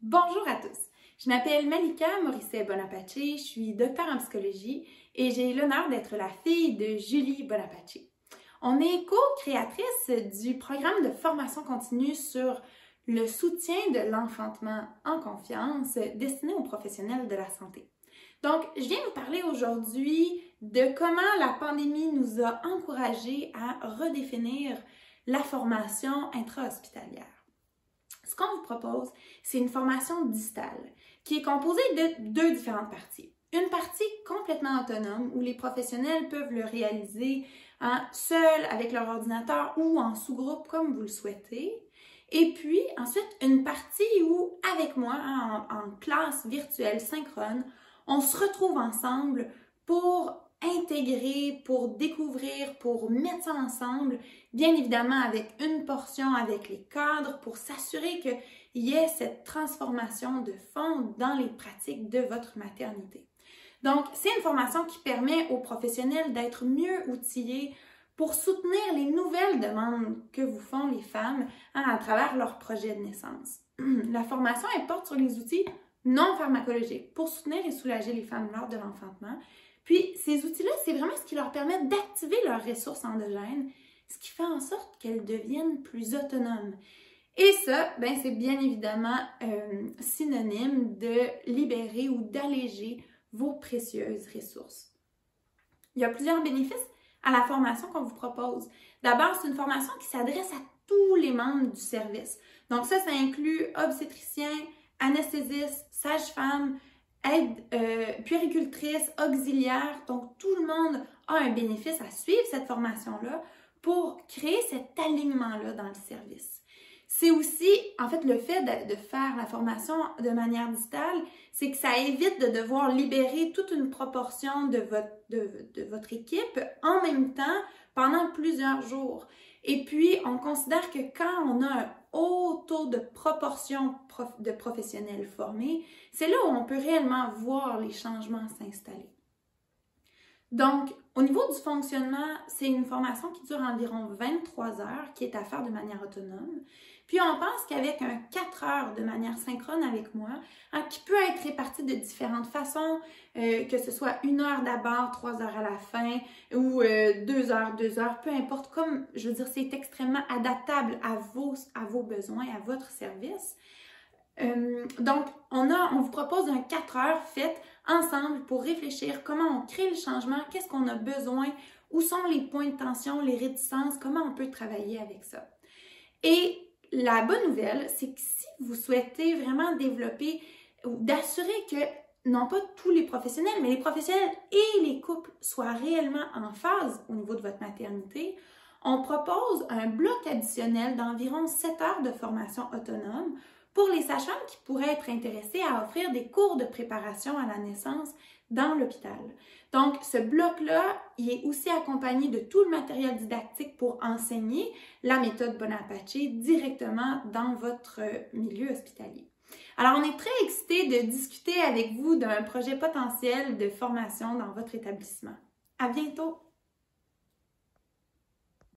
Bonjour à tous, je m'appelle Malika Morisset-Bonaparte, je suis docteure en psychologie et j'ai l'honneur d'être la fille de Julie Bonaparte. On est co-créatrice du programme de formation continue sur le soutien de l'enfantement en confiance destiné aux professionnels de la santé. Donc, je viens vous parler aujourd'hui de comment la pandémie nous a encouragés à redéfinir la formation intra-hospitalière. Ce qu'on vous propose, c'est une formation distale qui est composée de deux différentes parties. Une partie complètement autonome où les professionnels peuvent le réaliser seuls avec leur ordinateur ou en sous-groupe comme vous le souhaitez. Et puis ensuite, une partie où, avec moi, en classe virtuelle synchrone, on se retrouve ensemble pour intégrer, pour découvrir, pour mettre ça ensemble, bien évidemment avec une portion avec les cadres pour s'assurer qu'il y ait cette transformation de fond dans les pratiques de votre maternité. Donc, c'est une formation qui permet aux professionnels d'être mieux outillés pour soutenir les nouvelles demandes que vous font les femmes à travers leur projet de naissance. La formation, elle porte sur les outils non pharmacologiques pour soutenir et soulager les femmes lors de l'enfantement. Puis, ces outils-là, c'est vraiment ce qui leur permet d'activer leurs ressources endogènes, ce qui fait en sorte qu'elles deviennent plus autonomes. Et ça, c'est bien évidemment synonyme de libérer ou d'alléger vos précieuses ressources. Il y a plusieurs bénéfices à la formation qu'on vous propose. D'abord, c'est une formation qui s'adresse à tous les membres du service. Donc ça inclut obstétriciens, anesthésistes, sages-femmes, puéricultrices, auxiliaires. Donc tout le monde a un bénéfice à suivre cette formation-là pour créer cet alignement-là dans le service. C'est aussi, en fait, le fait de faire la formation de manière digitale, c'est que ça évite de devoir libérer toute une proportion de votre équipe en même temps pendant plusieurs jours. Et puis, on considère que quand on a un haut taux de proportion de professionnels formés, c'est là où on peut réellement voir les changements s'installer. Donc, au niveau du fonctionnement, c'est une formation qui dure environ 23 heures, qui est à faire de manière autonome. Puis, on pense qu'avec un 4 heures de manière synchrone avec moi, qui peut être réparti de différentes façons, que ce soit 1 heure d'abord, 3 heures à la fin, ou 2 heures, peu importe. Comme, je veux dire, c'est extrêmement adaptable à vos besoins, à votre service. Donc, on vous propose un 4 heures fait ensemble pour réfléchir comment on crée le changement, qu'est-ce qu'on a besoin, où sont les points de tension, les réticences, comment on peut travailler avec ça. Et la bonne nouvelle, c'est que si vous souhaitez vraiment développer ou d'assurer que, non pas tous les professionnels, mais les professionnels et les couples soient réellement en phase au niveau de votre maternité, on propose un bloc additionnel d'environ 7 heures de formation autonome pour les sages-femmes qui pourraient être intéressées à offrir des cours de préparation à la naissance dans l'hôpital. Donc, ce bloc-là, il est aussi accompagné de tout le matériel didactique pour enseigner la méthode Bonaparte directement dans votre milieu hospitalier. Alors, on est très excités de discuter avec vous d'un projet potentiel de formation dans votre établissement. À bientôt!